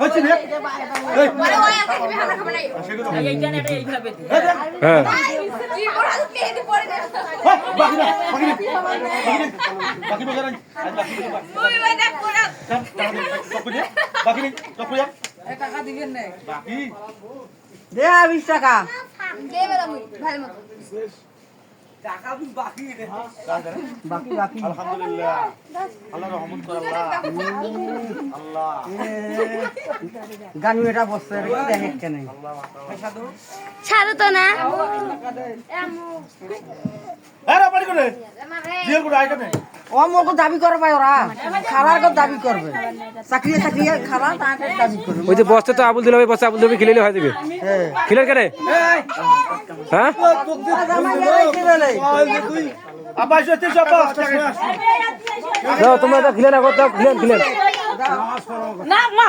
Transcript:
হচ্ছে রে এই মানে ওই আছে তুমি হানা খাবে না এইটা না এটা এইভাবে হ্যাঁ কি বড় মেহেদি পড়ে দে বাকি না বাকি বজারা আজ বাকি তুই ভাই দেখ পড়া বাকি নেই চপ যা টাকা দিবেন না বাকি দে 20 টাকা দে বেলা মুই ভালো মত টাকা বাকি রে বাকি বাকি আলহামদুলিল্লাহ আল্লাহ রহমত করে আল্লাহ গানু এটা বসছে দেখে কেন ছাড়ো তো না আরে পানি করে জিয়ার করে আইটা নে ও মোকে দাবি করবে ওরা খালার কো দাবি করবে চাকরি চাকরি খালা তাকে দাবি করবে ওই যে বস্তা তো আবুল দিলে বস্তা আবুল দিলে খেলে হয়ে যাবে খেলে কেন হ্যাঁ আব্বা এসে সব তোমরা তো খেলে না করতে খেলেন না মা